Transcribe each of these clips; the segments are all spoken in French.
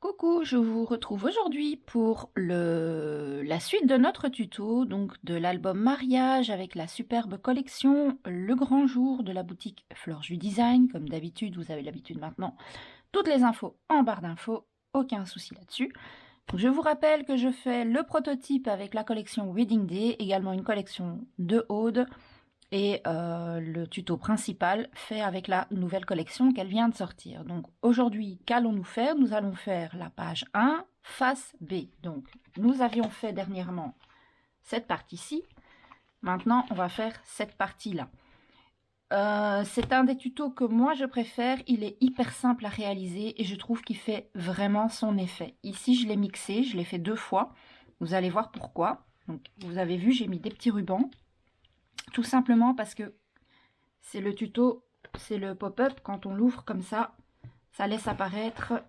Coucou, je vous retrouve aujourd'hui pour la suite de notre tuto, donc de l'album mariage avec la superbe collection Le Grand Jour de la boutique Flore Jus Design. Comme d'habitude, vous avez l'habitude maintenant, toutes les infos en barre d'infos, aucun souci là-dessus. Je vous rappelle que je fais le prototype avec la collection Wedding Day, également une collection de Aude, et le tuto principal fait avec la nouvelle collection qu'elle vient de sortir. Donc aujourd'hui, qu'allons-nous faire? Nous allons faire la page 1, face B. Donc nous avions fait dernièrement cette partie-ci. Maintenant, on va faire cette partie-là. C'est un des tutos que moi je préfère. Il est hyper simple à réaliser et je trouve qu'il fait vraiment son effet. Ici, je l'ai mixé, je l'ai fait 2 fois. Vous allez voir pourquoi. Donc, vous avez vu, j'ai mis des petits rubans. Tout simplement parce que c'est le tuto, c'est le pop-up. Quand on l'ouvre comme ça laisse apparaître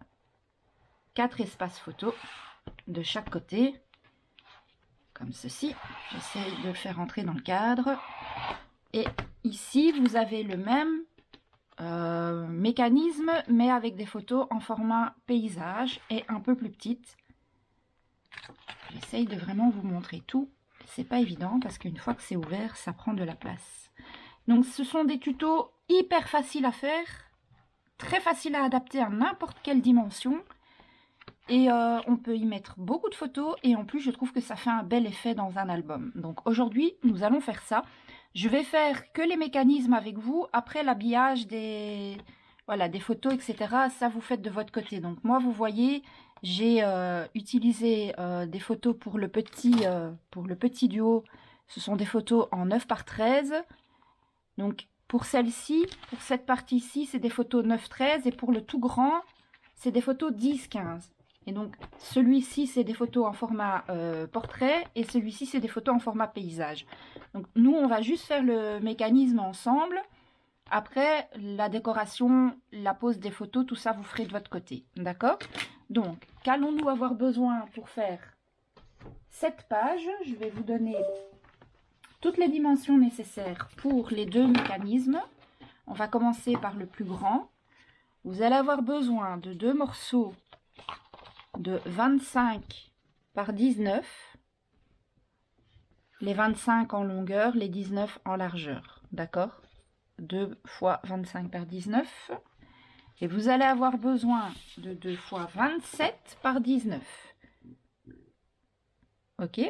4 espaces photos de chaque côté. Comme ceci. J'essaye de le faire entrer dans le cadre. Et ici, vous avez le même mécanisme, mais avec des photos en format paysage et un peu plus petites. J'essaye de vraiment vous montrer tout. C'est pas évident parce qu'une fois que c'est ouvert, ça prend de la place. Donc ce sont des tutos hyper faciles à faire, très faciles à adapter à n'importe quelle dimension. Et on peut y mettre beaucoup de photos et en plus je trouve que ça fait un bel effet dans un album. Donc aujourd'hui nous allons faire ça. Je vais faire que les mécanismes avec vous. Après l'habillage des photos, etc. Ça vous faites de votre côté. Donc moi vous voyez, j'ai utilisé des photos pour le petit duo. Ce sont des photos en 9 par 13. Donc pour celle-ci, pour cette partie-ci, c'est des photos 9-13 et pour le tout grand, c'est des photos 10-15. Et donc celui-ci, c'est des photos en format portrait et celui-ci, c'est des photos en format paysage. Donc nous, on va juste faire le mécanisme ensemble. Après, la décoration, la pose des photos, tout ça, vous ferez de votre côté. D'accord? Donc, qu'allons-nous avoir besoin pour faire cette page? Je vais vous donner toutes les dimensions nécessaires pour les 2 mécanismes. On va commencer par le plus grand. Vous allez avoir besoin de 2 morceaux de 25 par 19. Les 25 en longueur, les 19 en largeur. D'accord? 2 fois 25 par 19. Et vous allez avoir besoin de 2 fois 27 par 19. Ok?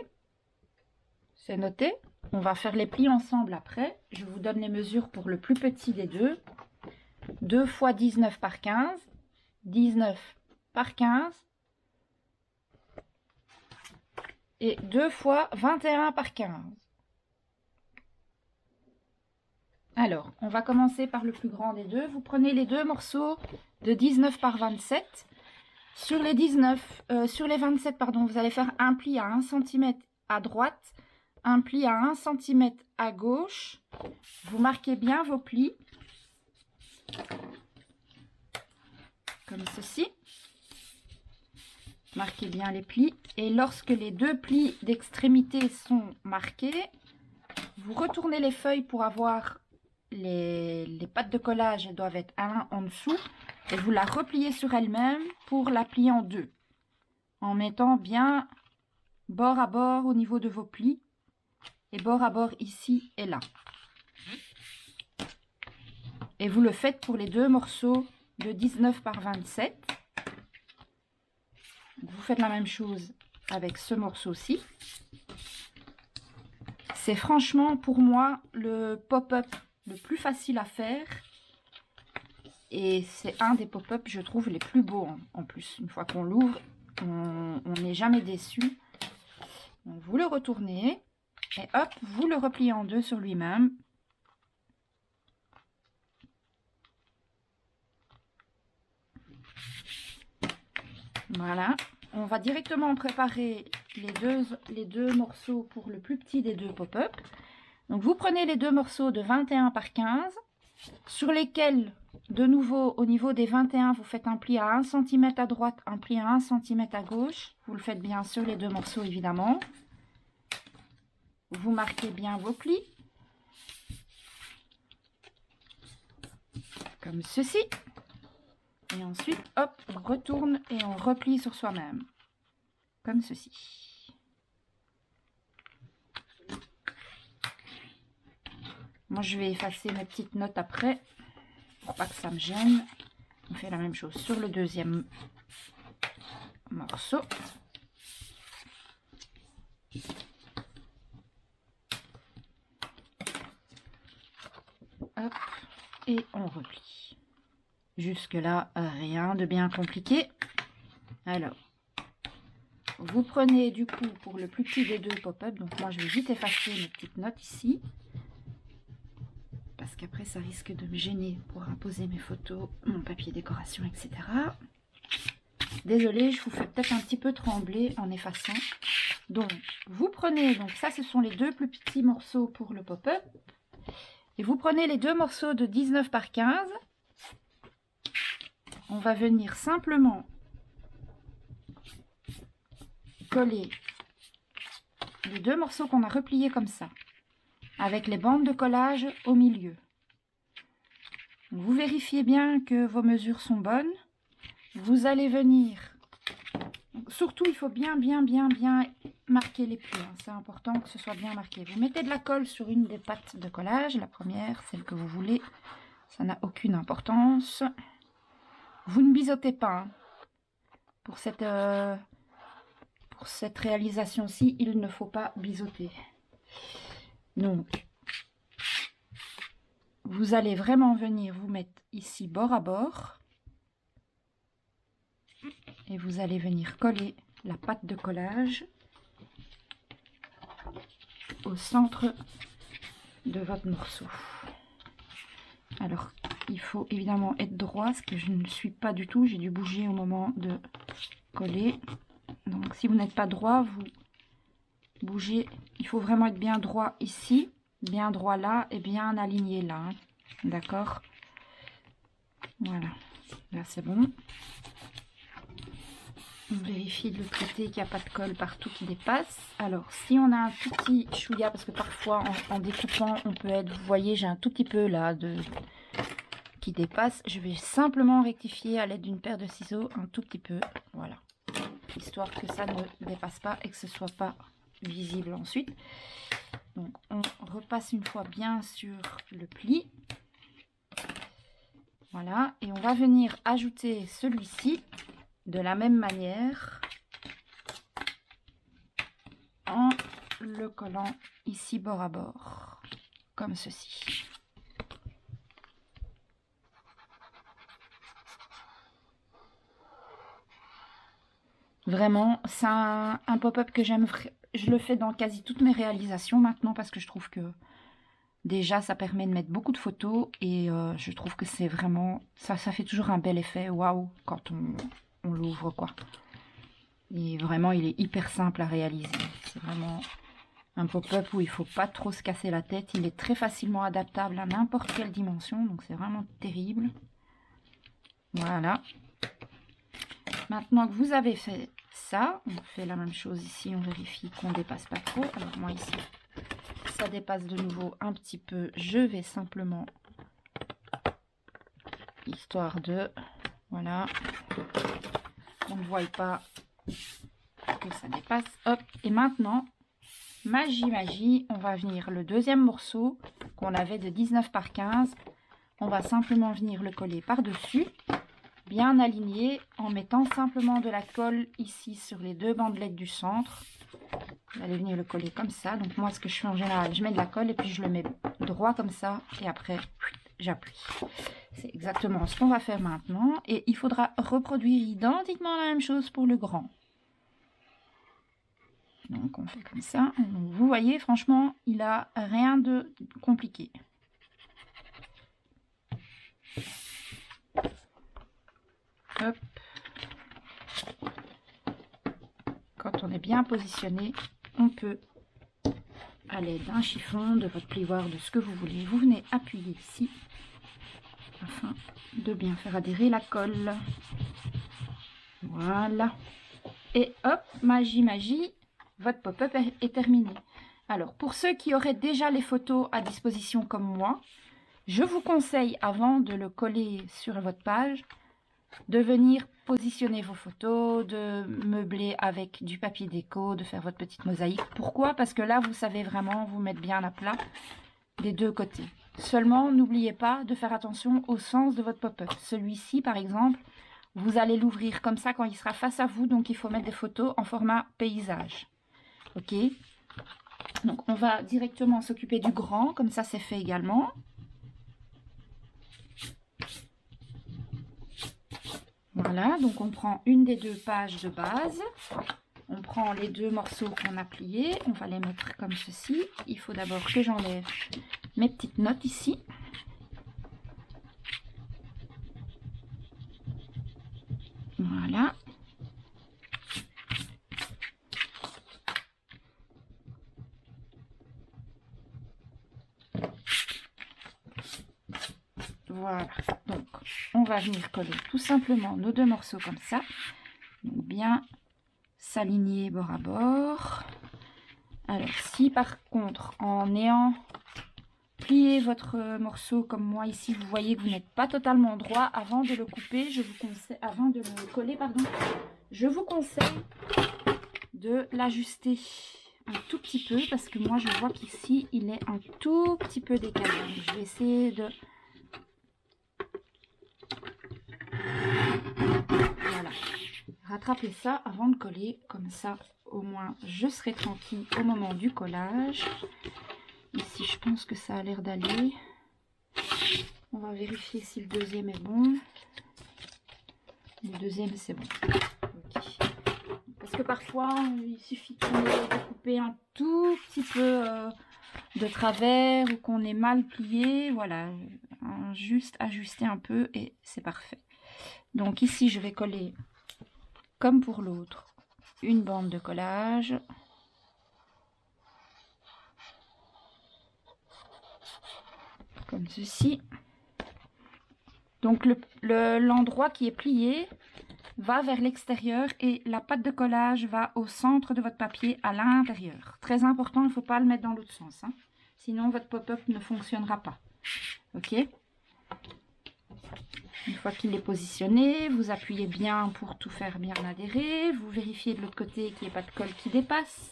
C'est noté? On va faire les plis ensemble après. Je vous donne les mesures pour le plus petit des deux. 2 fois 19 par 15. 19 par 15. Et 2 fois 21 par 15. Alors, on va commencer par le plus grand des deux. Vous prenez les 2 morceaux de 19 par 27. Sur les 27, pardon, vous allez faire un pli à 1 cm à droite, un pli à 1 cm à gauche. Vous marquez bien vos plis, comme ceci. Marquez bien les plis. Et lorsque les 2 plis d'extrémité sont marqués, vous retournez les feuilles pour avoir les pattes de collage. Elles doivent être l'un en dessous. Et vous la repliez sur elle-même pour la plier en 2. En mettant bien bord à bord au niveau de vos plis. Et bord à bord ici et là. Et vous le faites pour les 2 morceaux de 19 par 27. Vous faites la même chose avec ce morceau-ci. C'est franchement pour moi le pop-up le plus facile à faire. Et c'est un des pop-up, je trouve, les plus beaux en plus. Une fois qu'on l'ouvre, on n'est jamais déçu. Donc vous le retournez et hop, vous le repliez en 2 sur lui-même. Voilà. On va directement préparer les deux morceaux pour le plus petit des 2 pop-up. Donc vous prenez les 2 morceaux de 21 par 15, sur lesquels, de nouveau, au niveau des 21, vous faites un pli à 1 cm à droite, un pli à 1 cm à gauche. Vous le faites bien sur les 2 morceaux, évidemment. Vous marquez bien vos plis. Comme ceci. Et ensuite, hop, on retourne et on replie sur soi-même. Comme ceci. Moi, je vais effacer mes petites notes après, pour pas que ça me gêne. On fait la même chose sur le deuxième morceau. Hop, et on replie. Jusque là, rien de bien compliqué. Alors, vous prenez du coup pour le plus petit des deux pop-up. Donc moi, je vais vite effacer mes petites notes ici. Parce qu'après, ça risque de me gêner pour imposer mes photos, mon papier décoration, etc. Désolée, je vous fais peut-être un petit peu trembler en effaçant. Donc, vous prenez, donc ça, ce sont les deux plus petits morceaux pour le pop-up. Et vous prenez les deux morceaux de 19 par 15. On va venir simplement coller les deux morceaux qu'on a repliés comme ça, avec les bandes de collage au milieu. Vous vérifiez bien que vos mesures sont bonnes. Vous allez venir, surtout il faut bien marquer les plis, hein. C'est important que ce soit bien marqué. Vous mettez de la colle sur une des pattes de collage, la première, celle que vous voulez, ça n'a aucune importance. Vous ne biseautez pas, hein. Pour cette réalisation-ci, il ne faut pas biseauter. Donc, vous allez vraiment venir vous mettre ici bord à bord. Et vous allez venir coller la pâte de collage au centre de votre morceau. Alors, il faut évidemment être droit, ce que je ne suis pas du tout. J'ai dû bouger au moment de coller. Donc, si vous n'êtes pas droit, vous bougez. Il faut vraiment être bien droit ici, bien droit là et bien aligné là. Hein. D'accord? Voilà. Là, c'est bon. On vérifie de l'autre côté qu'il n'y a pas de colle partout qui dépasse. Alors, si on a un tout petit chouïa, parce que parfois, en découpant, on peut être... Vous voyez, j'ai un tout petit peu là qui dépasse. Je vais simplement rectifier à l'aide d'une paire de ciseaux un tout petit peu. Voilà. Histoire que ça ne dépasse pas et que ce ne soit pas visible ensuite. Donc, on repasse une fois bien sur le pli. Voilà. Et on va venir ajouter celui-ci de la même manière en le collant ici bord à bord, comme ceci. Vraiment, c'est un pop-up que j'aime. Je le fais dans quasi toutes mes réalisations maintenant parce que je trouve que déjà ça permet de mettre beaucoup de photos et je trouve que c'est vraiment... Ça fait toujours un bel effet, waouh, quand on l'ouvre quoi. Et vraiment, il est hyper simple à réaliser. C'est vraiment un pop-up où il ne faut pas trop se casser la tête. Il est très facilement adaptable à n'importe quelle dimension, donc c'est vraiment terrible. Voilà. Maintenant que vous avez fait ça, on fait la même chose ici, on vérifie qu'on ne dépasse pas trop. Alors moi ici, ça dépasse de nouveau un petit peu. Je vais simplement, histoire de, voilà, on ne voit pas que ça dépasse. Hop, et maintenant, magie, on va venir le deuxième morceau qu'on avait de 19 par 15. On va simplement venir le coller par-dessus. Bien aligné en mettant simplement de la colle ici sur les deux bandelettes du centre. Vous allez venir le coller comme ça. Donc moi ce que je fais en général, je mets de la colle et puis je le mets droit comme ça et après j'appuie. C'est exactement ce qu'on va faire maintenant et il faudra reproduire identiquement la même chose pour le grand. Donc on fait comme ça. Donc, vous voyez franchement il a rien de compliqué. Hop. Quand on est bien positionné, on peut, à l'aide d'un chiffon, de votre plioir, de ce que vous voulez, vous venez appuyer ici afin de bien faire adhérer la colle. Voilà. Et hop, magie, votre pop-up est terminé. Alors, pour ceux qui auraient déjà les photos à disposition comme moi, je vous conseille, avant de le coller sur votre page, de venir positionner vos photos, de meubler avec du papier déco, de faire votre petite mosaïque. Pourquoi? Parce que là, vous savez vraiment vous mettre bien à plat des deux côtés. Seulement, n'oubliez pas de faire attention au sens de votre pop-up. Celui-ci, par exemple, vous allez l'ouvrir comme ça quand il sera face à vous, donc il faut mettre des photos en format paysage. Ok? Donc, on va directement s'occuper du grand, comme ça c'est fait également. Voilà, donc on prend une des deux pages de base. On prend les deux morceaux qu'on a pliés, on va les mettre comme ceci. Il faut d'abord que j'enlève mes petites notes ici. Voilà. Voilà, donc on va venir coller tout simplement nos deux morceaux comme ça. Donc bien s'aligner bord à bord. Alors si par contre en ayant plié votre morceau comme moi ici, vous voyez que vous n'êtes pas totalement droit, avant de le couper, je vous conseille, avant de le coller, pardon, je vous conseille de l'ajuster un tout petit peu parce que moi je vois qu'ici il est un tout petit peu décalé. Donc, je vais essayer de voilà, rattraper ça avant de coller, comme ça au moins je serai tranquille au moment du collage. Ici je pense que ça a l'air d'aller. On va vérifier si le deuxième est bon. Le deuxième c'est bon. Okay. Parce que parfois il suffit qu'on ait coupé un tout petit peu de travers ou qu'on ait mal plié. Voilà, juste ajuster un peu et c'est parfait. Donc ici je vais coller comme pour l'autre une bande de collage. Comme ceci. Donc l'endroit qui est plié va vers l'extérieur et la pâte de collage va au centre de votre papier à l'intérieur. Très important, il ne faut pas le mettre dans l'autre sens. Hein. Sinon votre pop-up ne fonctionnera pas. Ok? Une fois qu'il est positionné, vous appuyez bien pour tout faire bien adhérer. Vous vérifiez de l'autre côté qu'il n'y ait pas de colle qui dépasse.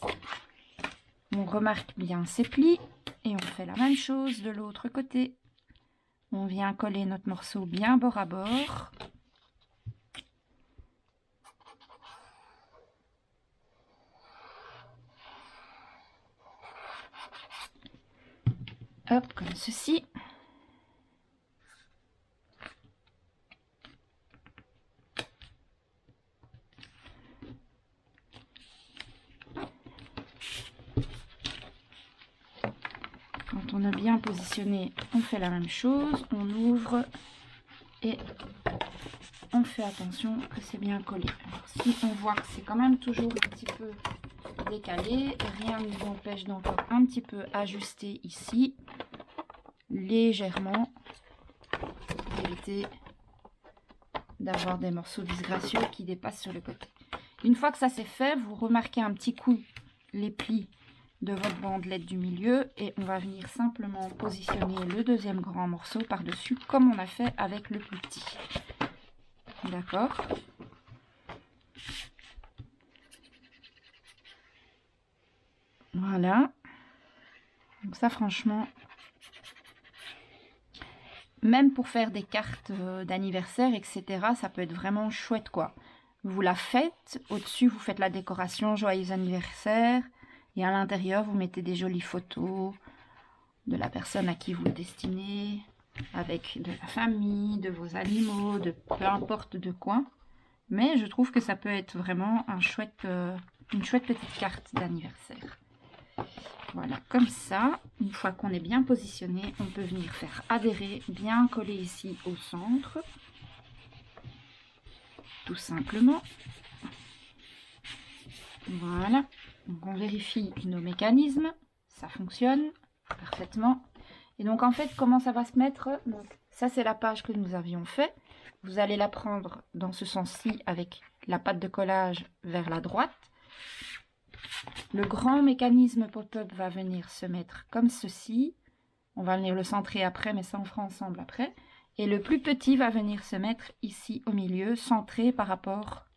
On remarque bien ses plis et on fait la même chose de l'autre côté. On vient coller notre morceau bien bord à bord. Hop, comme ceci. Quand on a bien positionné, on fait la même chose. On ouvre et on fait attention que c'est bien collé. Alors, si on voit que c'est quand même toujours un petit peu décalé, rien ne nous empêche d'encore un petit peu ajuster ici, légèrement, pour éviter d'avoir des morceaux disgracieux qui dépassent sur le côté. Une fois que ça c'est fait, vous remarquez un petit coup les plis de votre bandelette du milieu et on va venir simplement positionner le deuxième grand morceau par-dessus comme on a fait avec le plus petit. D'accord? Voilà. Donc ça franchement, même pour faire des cartes d'anniversaire, etc., ça peut être vraiment chouette quoi. Vous la faites, au-dessus vous faites la décoration joyeux anniversaire et à l'intérieur vous mettez des jolies photos de la personne à qui vous le destinez, avec de la famille, de vos animaux, de peu importe de quoi. Mais je trouve que ça peut être vraiment une chouette petite carte d'anniversaire. Voilà, comme ça, une fois qu'on est bien positionné, on peut venir faire adhérer, bien coller ici au centre. Tout simplement. Voilà, donc on vérifie nos mécanismes, ça fonctionne parfaitement. Et donc en fait, comment ça va se mettre? Donc, ça c'est la page que nous avions fait. Vous allez la prendre dans ce sens-ci avec la pâte de collage vers la droite. Le grand mécanisme pop-up va venir se mettre comme ceci. On va venir le centrer après, mais ça on fera ensemble après. Et le plus petit va venir se mettre ici au milieu, centré par rapport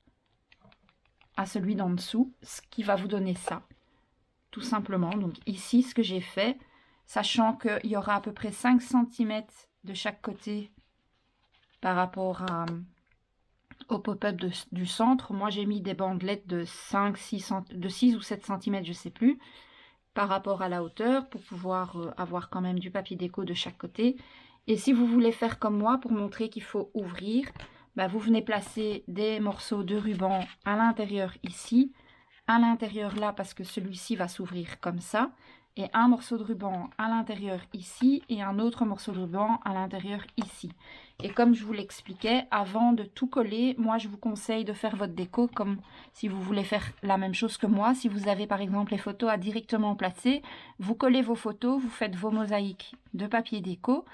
à celui d'en dessous, ce qui va vous donner ça, tout simplement. Donc ici, ce que j'ai fait, sachant qu'il y aura à peu près 5 cm de chaque côté par rapport au pop-up du centre. Moi, j'ai mis des bandelettes de 6 ou 7 cm, je ne sais plus, par rapport à la hauteur, pour pouvoir avoir quand même du papier déco de chaque côté. Et si vous voulez faire comme moi, pour montrer qu'il faut ouvrir, bah, vous venez placer des morceaux de ruban à l'intérieur ici, à l'intérieur là, parce que celui-ci va s'ouvrir comme ça, et un morceau de ruban à l'intérieur ici, et un autre morceau de ruban à l'intérieur ici. Et comme je vous l'expliquais, avant de tout coller, moi je vous conseille de faire votre déco comme si vous voulez faire la même chose que moi. Si vous avez par exemple les photos à directement placer, vous collez vos photos, vous faites vos mosaïques de papier déco.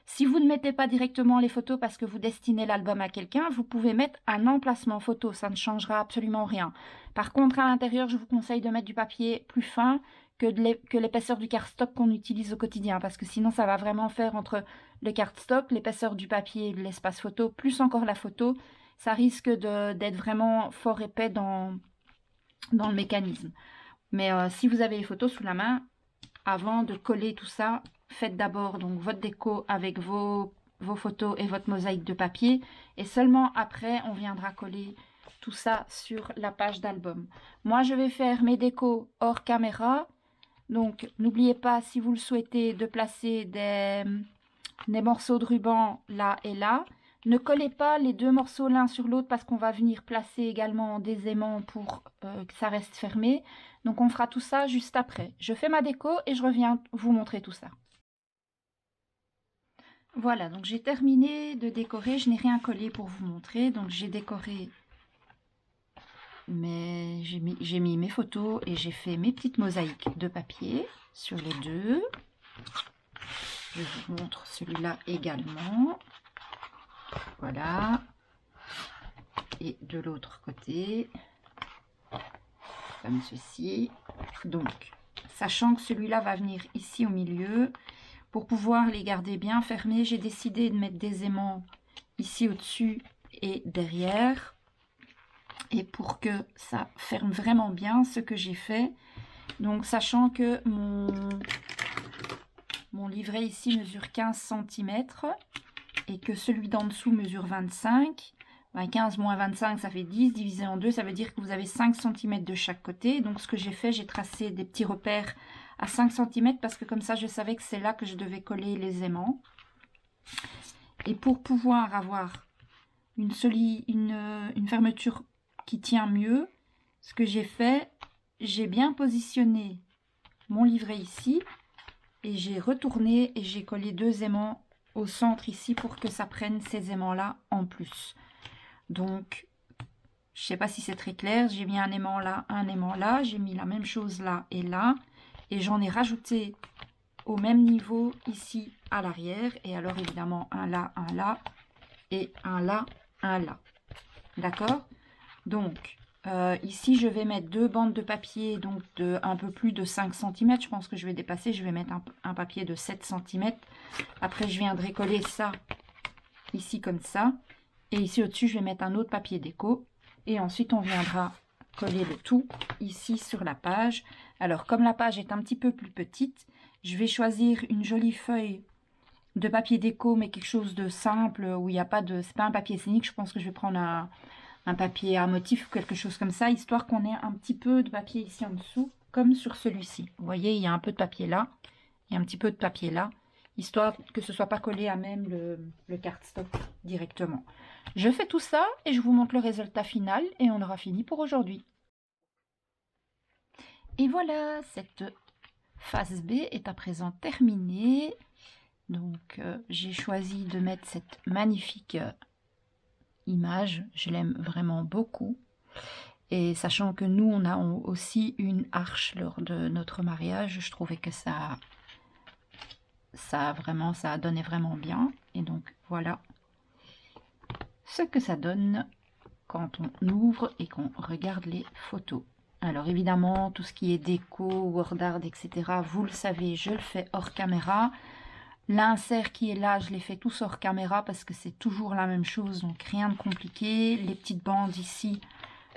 Si vous ne mettez pas directement les photos parce que vous destinez l'album à quelqu'un, vous pouvez mettre un emplacement photo, ça ne changera absolument rien. Par contre, à l'intérieur, je vous conseille de mettre du papier plus fin que l'épaisseur du cardstock qu'on utilise au quotidien, parce que sinon ça va vraiment faire entre le cardstock, l'épaisseur du papier, l'espace photo, plus encore la photo, ça risque d'être vraiment fort épais dans le mécanisme. Mais si vous avez les photos sous la main, avant de coller tout ça, faites d'abord donc votre déco avec vos photos et votre mosaïque de papier, et seulement après on viendra coller tout ça sur la page d'album. Moi je vais faire mes décos hors caméra, donc n'oubliez pas, si vous le souhaitez, de placer des morceaux de ruban là et là. Ne collez pas les deux morceaux l'un sur l'autre parce qu'on va venir placer également des aimants pour que ça reste fermé. Donc on fera tout ça juste après. Je fais ma déco et je reviens vous montrer tout ça. Voilà, donc j'ai terminé de décorer. Je n'ai rien collé pour vous montrer. Donc j'ai décoré, mais j'ai mis mes photos et j'ai fait mes petites mosaïques de papier sur les deux. Je vous montre celui-là également. Voilà. Et de l'autre côté, comme ceci. Donc, sachant que celui-là va venir ici au milieu, pour pouvoir les garder bien fermés, j'ai décidé de mettre des aimants ici au-dessus et derrière. Et pour que ça ferme vraiment bien, ce que j'ai fait, donc sachant que mon livret ici mesure 15 cm et que celui d'en dessous mesure 25, 15 moins 25 ça fait 10, divisé en 2 ça veut dire que vous avez 5 cm de chaque côté. Donc ce que j'ai fait, j'ai tracé des petits repères à 5 cm parce que comme ça je savais que c'est là que je devais coller les aimants. Et pour pouvoir avoir une fermeture qui tient mieux, ce que j'ai fait, j'ai bien positionné mon livret ici et j'ai retourné et j'ai collé deux aimants au centre ici pour que ça prenne ces aimants là en plus. Donc je sais pas si c'est très clair, j'ai mis un aimant là, j'ai mis la même chose là et j'en ai rajouté au même niveau ici à l'arrière. Et alors évidemment un là et un là. D'accord? Donc ici je vais mettre deux bandes de papier donc de un peu plus de 5 cm. Je pense que je vais dépasser, je vais mettre un papier de 7 cm. Après je viendrai coller ça ici comme ça. Et ici au-dessus je vais mettre un autre papier déco. Et ensuite on viendra coller le tout ici sur la page. Alors comme la page est un petit peu plus petite, je vais choisir une jolie feuille de papier déco, mais quelque chose de simple où il n'y a pas de... C'est pas un papier scénique, je pense que je vais prendre un papier à motif ou quelque chose comme ça, histoire qu'on ait un petit peu de papier ici en dessous, comme sur celui-ci. Vous voyez, il y a un peu de papier là, et un petit peu de papier là, histoire que ce soit pas collé à même le cardstock directement. Je fais tout ça et je vous montre le résultat final et on aura fini pour aujourd'hui. Et voilà, cette phase B est à présent terminée. Donc j'ai choisi de mettre cette magnifique image, je l'aime vraiment beaucoup. Et sachant que nous on a aussi une arche lors de notre mariage, je trouvais que ça donnait vraiment bien. Et donc voilà ce que ça donne quand on ouvre et qu'on regarde les photos. Alors évidemment, tout ce qui est déco, word art, etc., vous le savez, je le fais hors caméra. L'insert qui est là, je l'ai fait tous hors caméra parce que c'est toujours la même chose, donc rien de compliqué. Les petites bandes ici,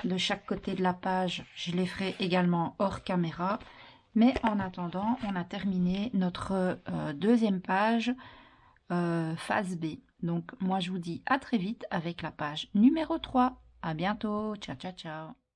de chaque côté de la page, je les ferai également hors caméra. Mais en attendant, on a terminé notre deuxième page, phase B. Donc moi je vous dis à très vite avec la page numéro 3. À bientôt, ciao ciao ciao.